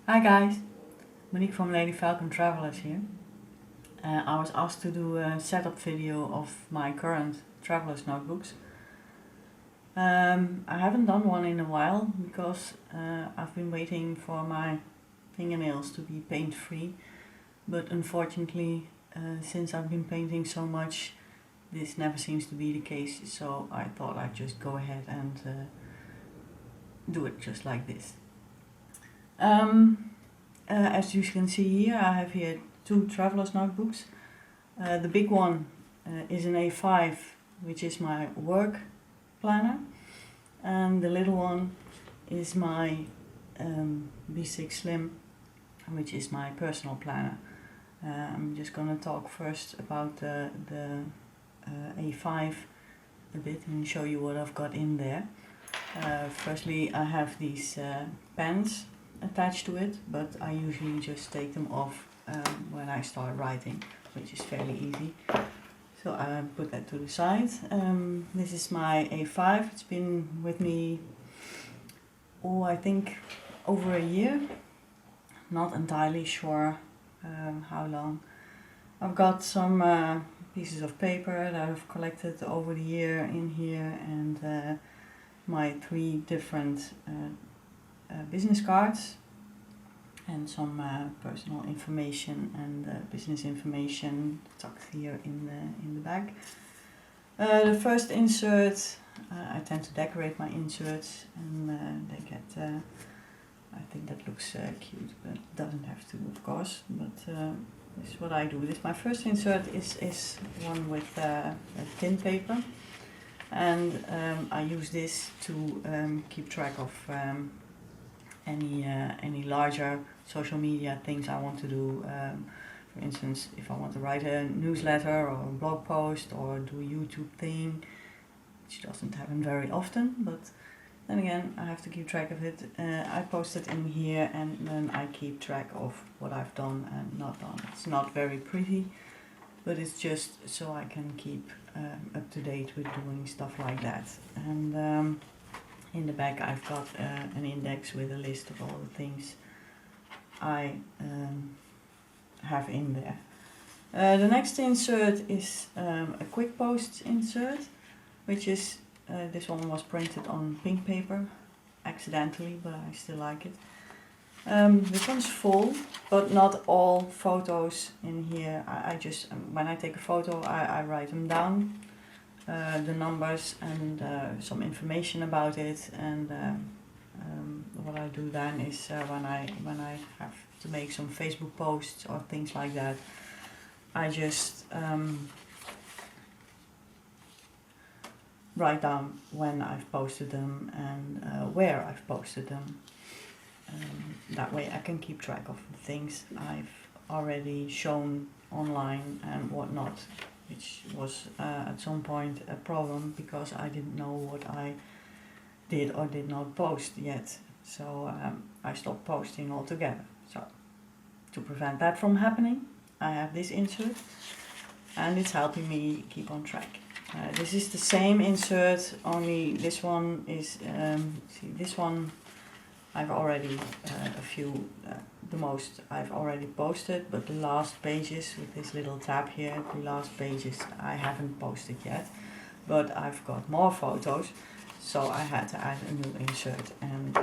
Hi guys, Monique from LadyFalconTravelers here. I was asked to do a setup video of my current traveler's notebooks. I haven't done one in a while because I've been waiting for my fingernails to be paint free, but unfortunately since I've been painting so much this never seems to be the case, so I thought I'd just go ahead and do it just like this. As you can see here, I have here two traveler's notebooks. The big one is an A5, which is my work planner, and the little one is my B6 Slim, which is my personal planner. I'm just going to talk first about the A5 a bit and show you what I've got in there. Firstly, I have these pens attached to it, but I usually just take them off when I start writing, which is fairly easy. So I put that to the side. This is my A5. It's been with me, I think over a year. Not entirely sure how long. I've got some pieces of paper that I've collected over the year in here, and my 3 different business cards and some personal information and business information tucked here in the back. The first insert, I tend to decorate my inserts, and they get, I think that looks cute, but it doesn't have to, of course, but this is what I do. My first insert is one with tin paper, and I use this to keep track of any larger social media things I want to do. For instance, if I want to write a newsletter or a blog post or do a YouTube thing, which doesn't happen very often, but then again I have to keep track of it. I post it in here, and then I keep track of what I've done and not done. It's not very pretty, but it's just so I can keep up to date with doing stuff like that. And in the back I've got an index with a list of all the things I have in there. The next insert is a quick post insert, which is, this one was printed on pink paper, accidentally, but I still like it. This one's full, but not all photos in here. I just, when I take a photo, I write them down. The numbers and some information about it, and what I do then is when I have to make some Facebook posts or things like that, I just write down when I've posted them and where I've posted them. That way I can keep track of the things I've already shown online and whatnot, which was at some point a problem because I didn't know what I did or did not post yet. So I stopped posting altogether. So to prevent that from happening, I have this insert, and it's helping me keep on track. This is the same insert, only this one is, see, this one I've already a few, the most I've already posted, but the last pages with this little tab here, the last pages I haven't posted yet, but I've got more photos, so I had to add a new insert, and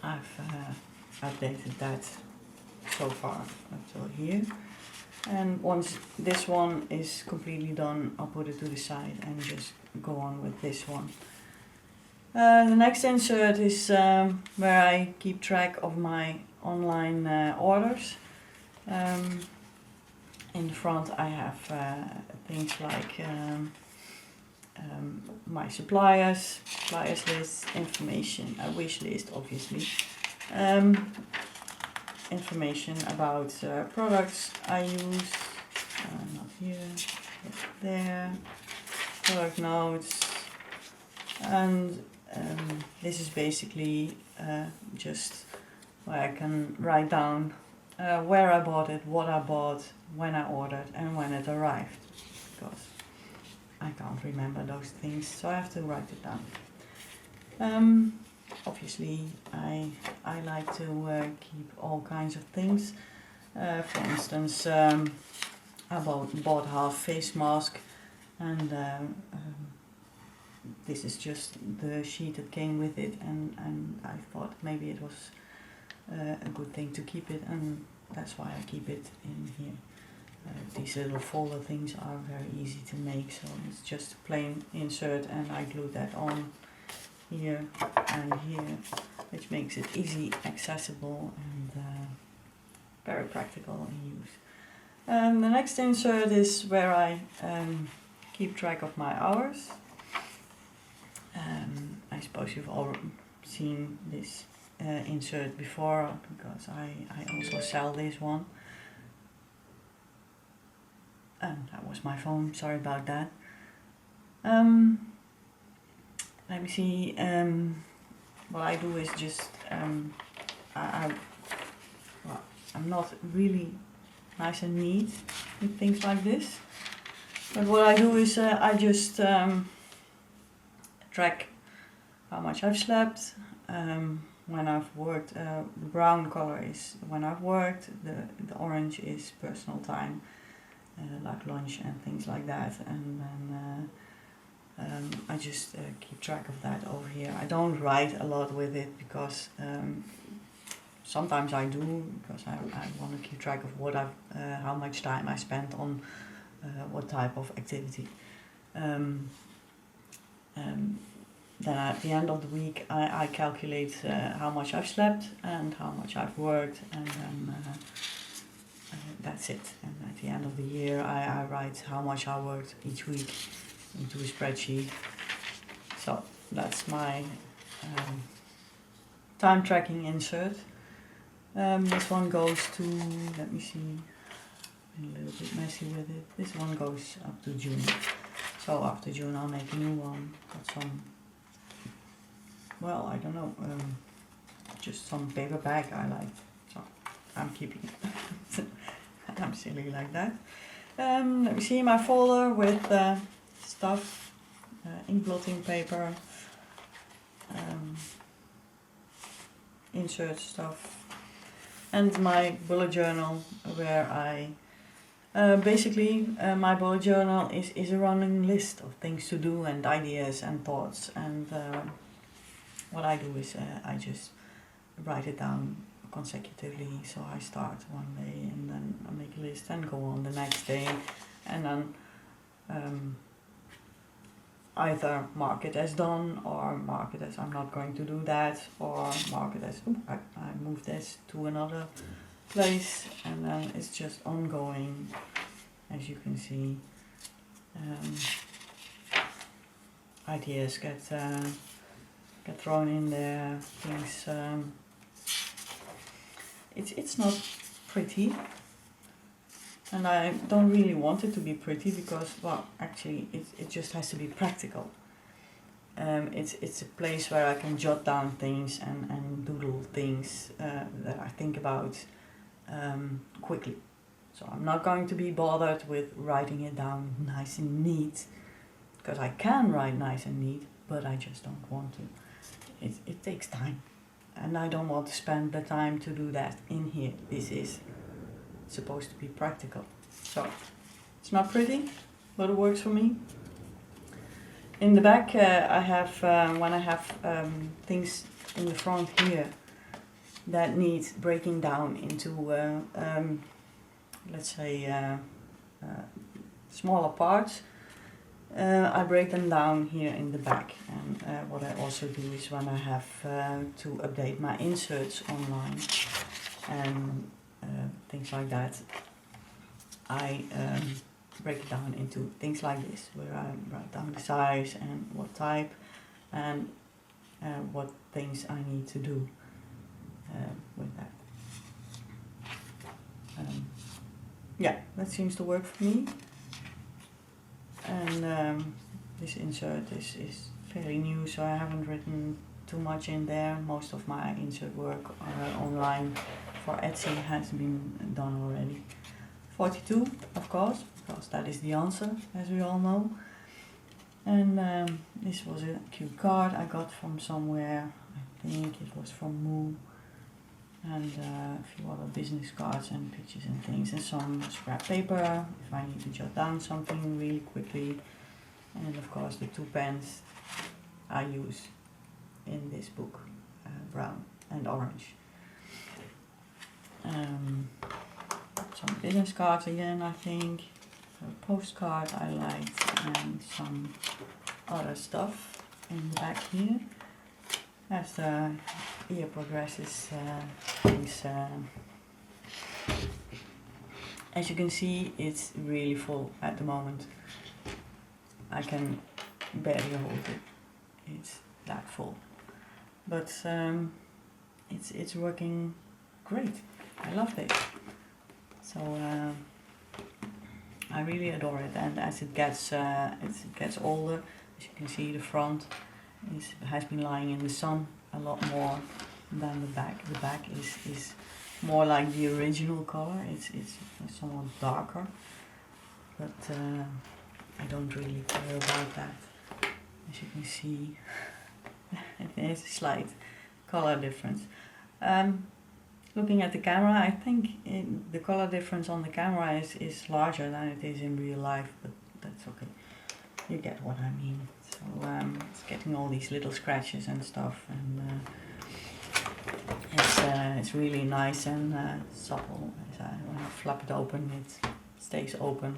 I've updated that so far up till here. And once this one is completely done, I'll put it to the side and just go on with this one. The next insert is where I keep track of my online orders. In front I have things like my suppliers list, information, a wish list obviously, information about products I use, not here, but there, product notes, and this is basically just where I can write down where I bought it, what I bought, when I ordered, and when it arrived, because I can't remember those things, so I have to write it down. obviously I like to keep all kinds of things. For instance, I bought half face mask, and this is just the sheet that came with it, and I thought maybe it was a good thing to keep it, and that's why I keep it in here. These little folder things are very easy to make, so it's just a plain insert, and I glue that on here and here, which makes it easy, accessible, and very practical in use. The next insert is where I keep track of my hours. I suppose you've all seen this insert before, because I also sell this one. That was my phone, sorry about that. Let me see, what I do is just, well, I'm not really nice and neat with things like this, but what I do is I just track how much I've slept, when I've worked. The brown color is when I've worked, the orange is personal time, like lunch and things like that, and then I just keep track of that over here. I don't write a lot with it, because sometimes I do, because I want to keep track of what how much time I spent on what type of activity. Then at the end of the week I calculate how much I've slept and how much I've worked, and then that's it. And at the end of the year I write how much I worked each week into a spreadsheet. So that's my time tracking insert. This one goes to, let me see, I'm a little bit messy with it. This one goes up to June. So after June I'll make a new one. Got some, well, I don't know, just some paper bag I like. So I'm keeping it. I'm silly like that. Let me see my folder with stuff, ink blotting paper, insert stuff, and my bullet journal, where I basically my bullet journal is a running list of things to do and ideas and thoughts, and what I do is I just write it down consecutively. So I start one day and then I make a list and go on the next day, and then either mark it as done, or mark it as I'm not going to do that, or mark it as I move this to another place, and then it's just ongoing, as you can see. Ideas get thrown in there, things, it's not pretty, and I don't really want it to be pretty, because, well, actually it just has to be practical. It's a place where I can jot down things and doodle things that I think about quickly. So I'm not going to be bothered with writing it down nice and neat, because I can write nice and neat, but I just don't want to. It takes time, and I don't want to spend the time to do that in here. This is supposed to be practical. So it's not pretty, but it works for me. In the back I have, when I have things in the front here that need breaking down into, let's say, smaller parts, I break them down here in the back. And what I also do is, when I have to update my inserts online and things like that, I break it down into things like this, where I write down the size and what type and what things I need to do with that. Yeah, that seems to work for me. And this insert is fairly new, so I haven't written too much in there. Most of my insert work online for Etsy has been done already. 42, of course, because that is the answer, as we all know. And this was a cute card I got from somewhere. I think it was from Moo, and a few other business cards and pictures and things, and some scrap paper if I need to jot down something really quickly, and of course the 2 pens I use in this book, brown and orange. Some business cards again, I think, a postcard I liked, and some other stuff in the back here. As the year progresses, things, as you can see, it's really full at the moment. I can barely hold it. It's that full, but it's working great. I love it. So I really adore it. And as it gets older, as you can see, the front has been lying in the sun a lot more than the back. The back is more like the original color. It's somewhat darker, but I don't really care about that. As you can see, there's a slight color difference. Looking at the camera, I think the color difference on the camera is larger than it is in real life, but that's okay. You get what I mean. So it's getting all these little scratches and stuff, and it's really nice and supple. When I flap it open, it stays open,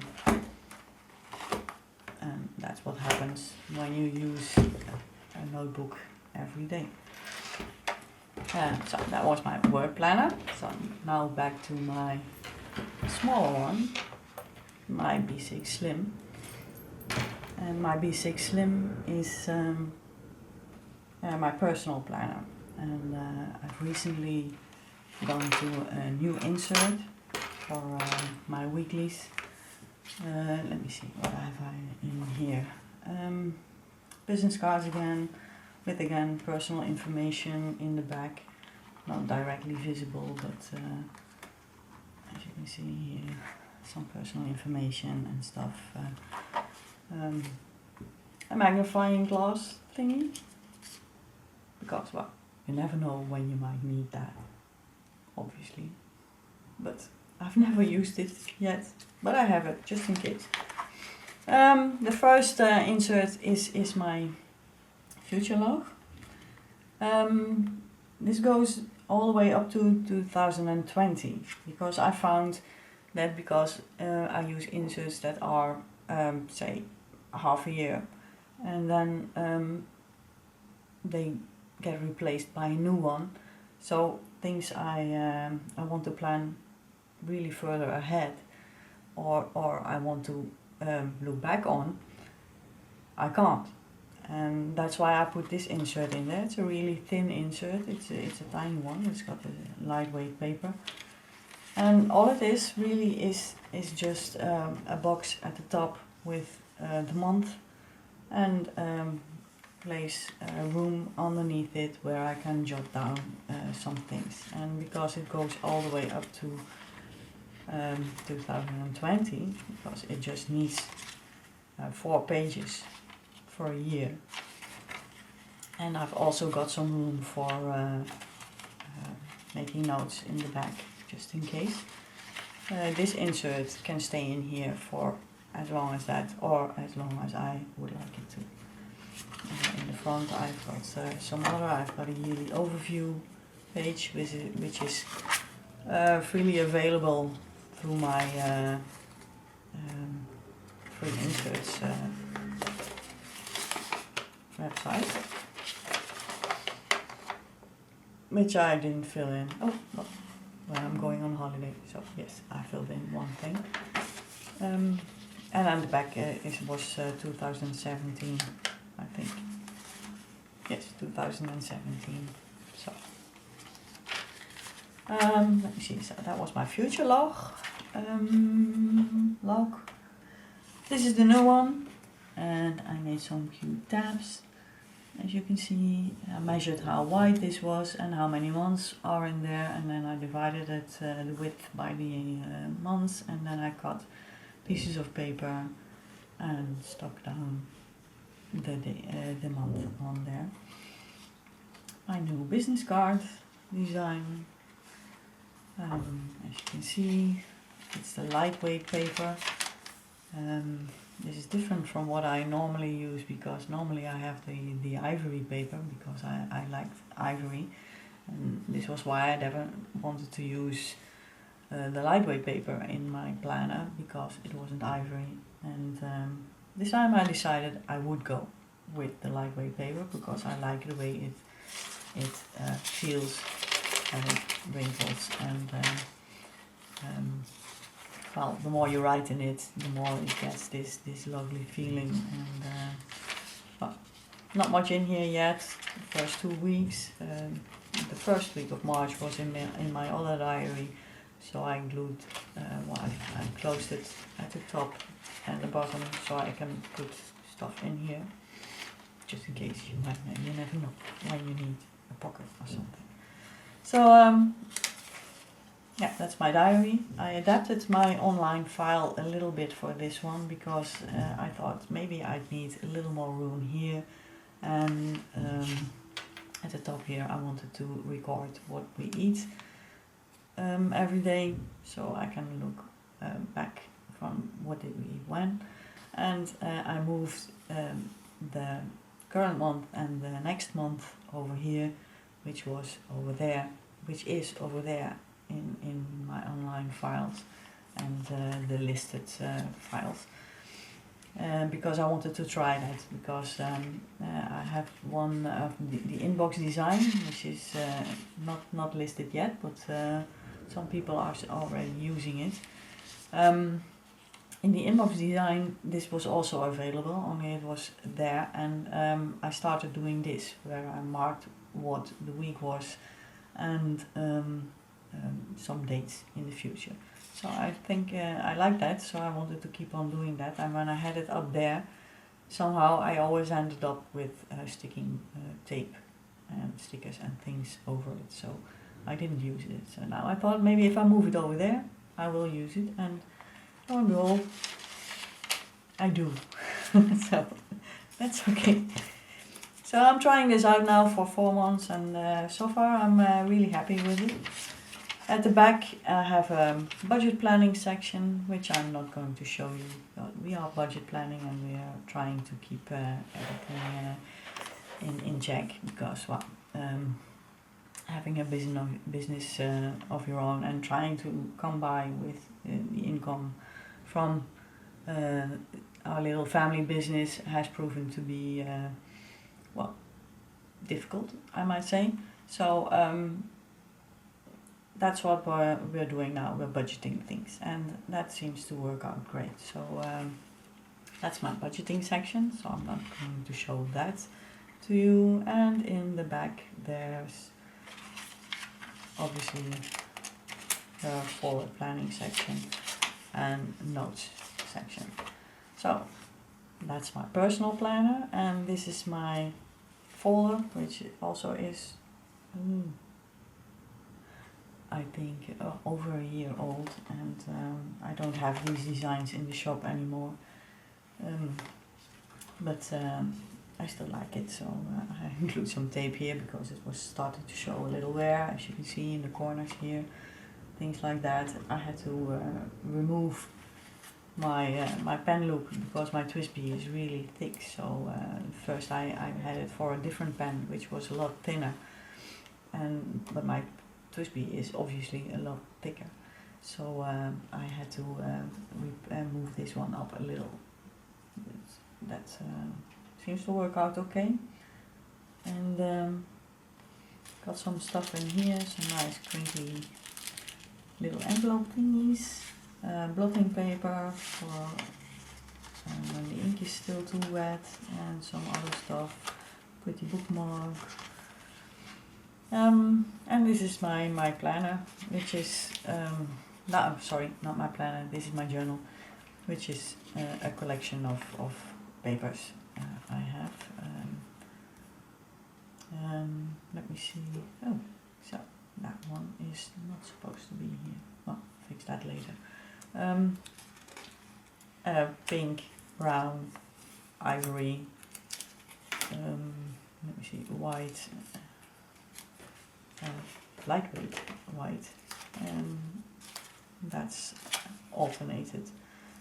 and that's what happens when you use a notebook every day. So that was my work planner. So now back to my smaller one, my B6 Slim. And my B6 Slim is my personal planner. And I've recently gone to a new insert for my weeklies. Let me see, what have I in here? Business cards again, with again personal information in the back, not directly visible, but as you can see here, some personal information and stuff. A magnifying glass thingy, because well, you never know when you might need that, obviously, but I've never used it yet, but I have it just in case. The first insert is my future log. This goes all the way up to 2020, because I found that because I use inserts that are say half a year, and then they get replaced by a new one. So things I want to plan really further ahead, or I want to look back on, I can't. And that's why I put this insert in there. It's a really thin insert. It's a tiny one. It's got a lightweight paper, and all it is really is just a box at the top with the month, and place a room underneath it where I can jot down some things. And because it goes all the way up to 2020, because it just needs 4 pages for a year, and I've also got some room for making notes in the back just in case. This insert can stay in here for as long as that, or as long as I would like it to. In the front I've got some other, I've got a yearly overview page which is freely available through my free inserts website, which I didn't fill in. Oh, well, I'm going on holiday, so yes, I filled in one thing. And on the back was 2017, I think. Yes, 2017. So let me see. So that was my future log. This is the new one, and I made some cute tabs. As you can see, I measured how wide this was and how many months are in there, and then I divided it the width by the months, and then I cut pieces of paper and stuck down the month on there. my new business card design. As you can see, it's the lightweight paper. This is different from what I normally use, because normally I have the ivory paper, because I liked ivory, and this was why I never wanted to use the lightweight paper in my planner, because it wasn't ivory. And this time I decided I would go with the lightweight paper, because I like the way it feels, and it wrinkles, and well, the more you write in it, the more it gets this lovely feeling. And well, not much in here yet. The first 2 weeks. The first week of March was in my other diary, so I glued. Well, I closed it at the top and the bottom, so I can put stuff in here, just in case you never know when you need a pocket or something. So yeah, that's my diary. I adapted my online file a little bit for this one, because I thought maybe I'd need a little more room here, and at the top here I wanted to record what we eat every day, so I can look back from what did we eat when. And I moved the current month and the next month over here, which is over there in my online files, and the listed files, because I wanted to try that, because I have one of the inbox design, which is not listed yet, but some people are already using it. In the inbox design, this was also available, only it was there, and I started doing this, where I marked what the week was, and some dates in the future. So I think I like that, so I wanted to keep on doing that. And when I had it up there, somehow I always ended up with sticking tape and stickers and things over it, so I didn't use it. So now I thought maybe if I move it over there, I will use it, and lo and behold, I do. So that's okay. So I'm trying this out now for 4 months, and so far I'm really happy with it. At the back I have a budget planning section, which I'm not going to show you, but we are budget planning, and we are trying to keep everything in check, because well, having a business of your own and trying to come by with the income from our little family business has proven to be well, difficult, I might say. So that's what we're doing now. We're budgeting things, and that seems to work out great. So that's my budgeting section, so I'm not going to show that to you. And in the back there's obviously the forward planning section and notes section. So that's my personal planner, and this is my folder, which also is I think over a year old, and I don't have these designs in the shop anymore, but I still like it, so I include some tape here, because it was starting to show a little wear, as you can see in the corners here, things like that. I had to remove my pen loop, because my Twisby is really thick. So first I had it for a different pen, which was a lot thinner, but my Twisby is obviously a lot thicker, so I had to move this one up a little. That seems to work out okay. And got some stuff in here, some nice crinkly little envelope thingies, blotting paper for when the ink is still too wet, and some other stuff, pretty bookmark. And this is my planner, which is, no, sorry, not my planner, this is my journal, which is a collection of papers I have. Let me see, oh, so that one is not supposed to be here, well, fix that later. Pink, brown, ivory, let me see, white, lightweight white, and that's alternated.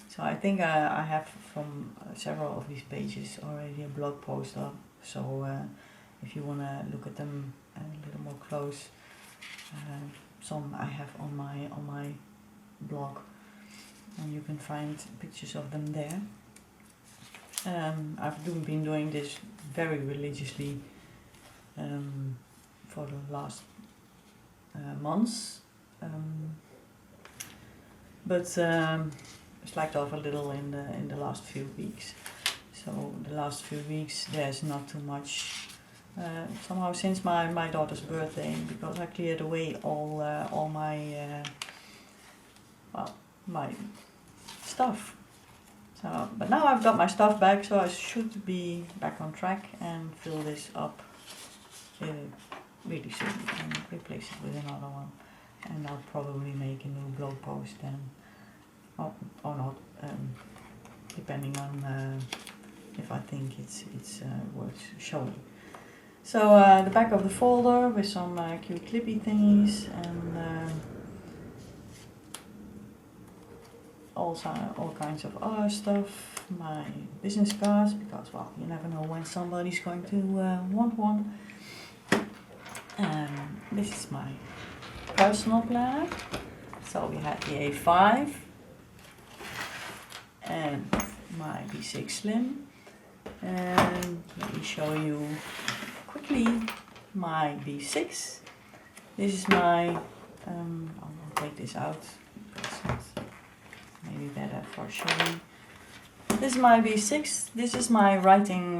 So I think I have from several of these pages already a blog post up, so if you want to look at them a little more close, some I have on my blog, and you can find pictures of them there. I've been doing this very religiously for the last months, but slacked off a little in the last few weeks. So the last few weeks there's not too much. Somehow since my daughter's birthday, because I cleared away all my stuff. So, but now I've got my stuff back, so I should be back on track and fill this up really soon and replace it with another one. And I'll probably make a new blog post then, or not, depending on if I think it's worth showing. So the back of the folder with some cute clippy thingies, and also all kinds of other stuff, my business cards, because well, you never know when somebody's going to want one. This is my personal planner. So we had the A5 and my B6 Slim, and let me show you quickly my B6. This is my, I'll take this out because it's maybe better for showing. This is my B6. This is my writing,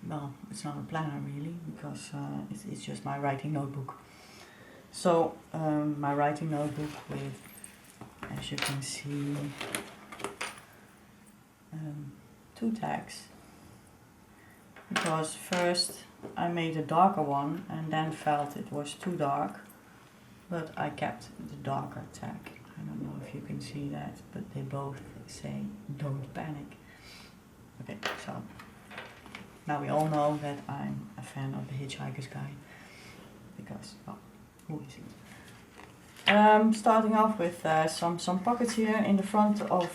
well, it's not a planner really, because it's just my writing notebook. So my writing notebook with, as you can see, 2 tags. Because first I made a darker one and then felt it was too dark, but I kept the darker tag. I don't know if you can see that, but they both say don't panic. Okay, so now we all know that I'm a fan of the Hitchhiker's Guide, because, well, who isn't? Starting off with some pockets here in the front of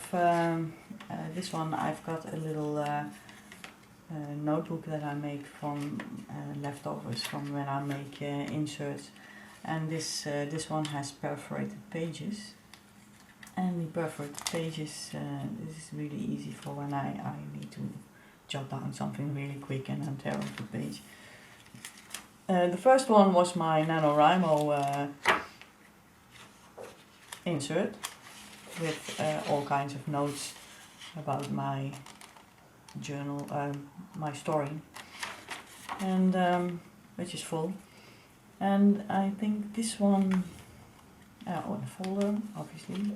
this one. I've got a little notebook that I make from leftovers from when I make inserts, and this one has perforated pages, and the perforated pages this is really easy for when I need to jot down something really quick and I'm tear off the page. The first one was my NaNoWriMo insert with all kinds of notes about my journal, my story, and which is full. And I think this one, on a folder, obviously,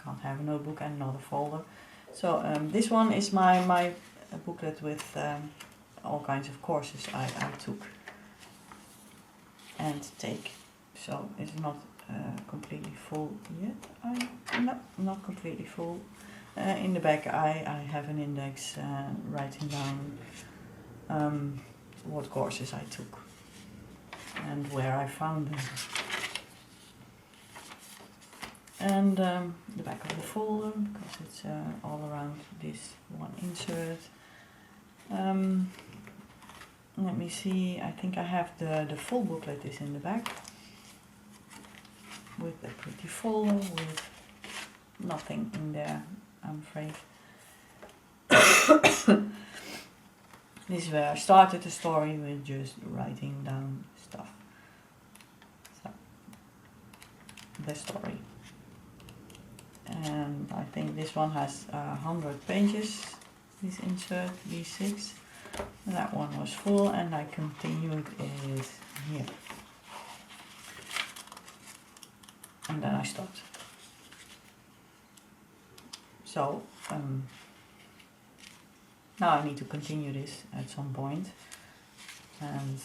can't have a notebook and not a folder. So this one is my booklet with all kinds of courses I took and take. So it's not completely full yet. No, not completely full. In the back I have an index writing down what courses I took and where I found them. And the back of the folder, because it's all around this one insert. Let me see, I think I have the full booklet is in the back with a pretty folder with nothing in there, I'm afraid. This is where I started the story with just writing down stuff. So, the story. And I think this one has 100 pages, this insert, B6. And that one was full and I continued it here. And then I stopped. So now I need to continue this at some point and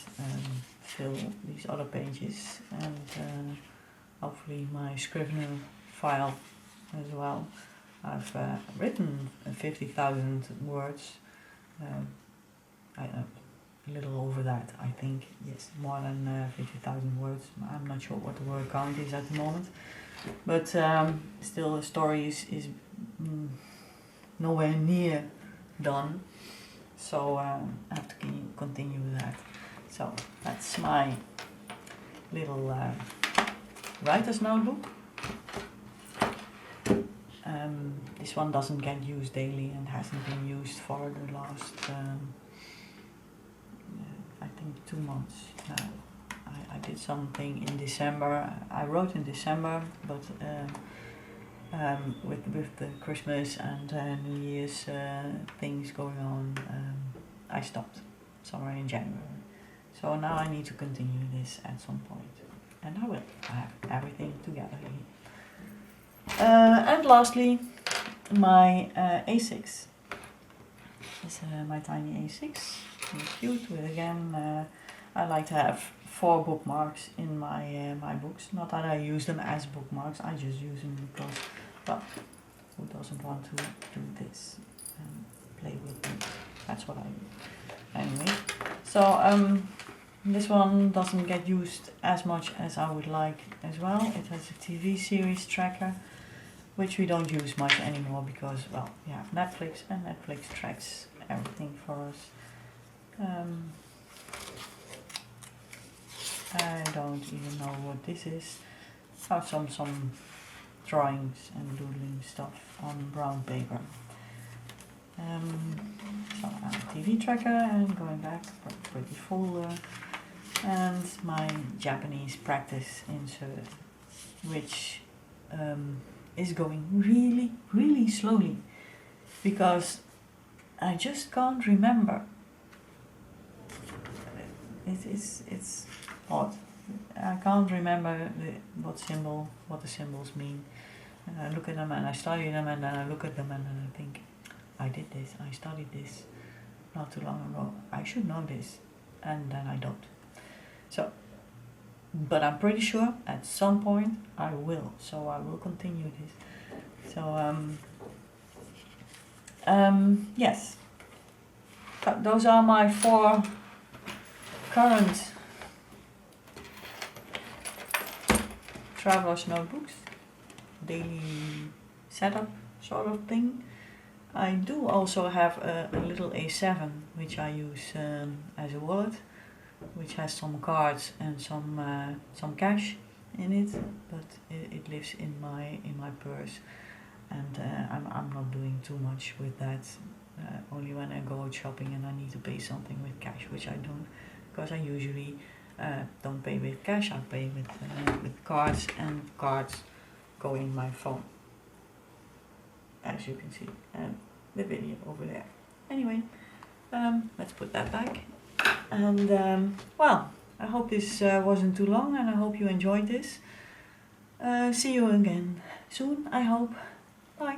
fill these other pages and hopefully my Scrivener file as well. I've written 50,000 words. a little over that, I think. Yes, more than 50,000 words. I'm not sure what the word count is at the moment, but still the story is nowhere near done, so I have to continue with that. So that's my little writer's notebook. This one doesn't get used daily and hasn't been used for the last I think 2 months now. I did something in December. I wrote in December, but with the Christmas and New Year's things going on, I stopped somewhere in January. So now I need to continue this at some point, and I will. I have everything together here. And lastly, my A6. This is my tiny A6. It's cute. With again, I like to have 4 bookmarks in my books. Not that I use them as bookmarks. I just use them because, well, who doesn't want to do this and play with them? That's what I do. Anyway, so this one doesn't get used as much as I would like as well. It has a TV series tracker, which we don't use much anymore because, well, we have Netflix, and Netflix tracks everything for us. I don't even know what this is. Oh, some drawings and doodling stuff on brown paper. So TV tracker, and going back, pretty folder, and my Japanese practice insert, which is going really slowly because I just can't remember. It's odd. I can't remember what the symbols mean. And I look at them and I study them, and then I look at them and then I think, I did this, I studied this not too long ago. I should know this, and then I don't. So, but I'm pretty sure at some point I will. So I will continue this. So yes, those are my 4 current traveler's notebooks, daily setup sort of thing. I do also have a little A7 which I use as a wallet, which has some cards and some cash in it, but it lives in my purse, and I'm not doing too much with that. Only when I go out shopping and I need to pay something with cash, which I don't, because I usually don't pay with cash. I pay with cards, and cards go in my phone, as you can see, the video over there. Anyway, let's put that back. And well, I hope this wasn't too long, and I hope you enjoyed this. See you again soon, I hope. Bye.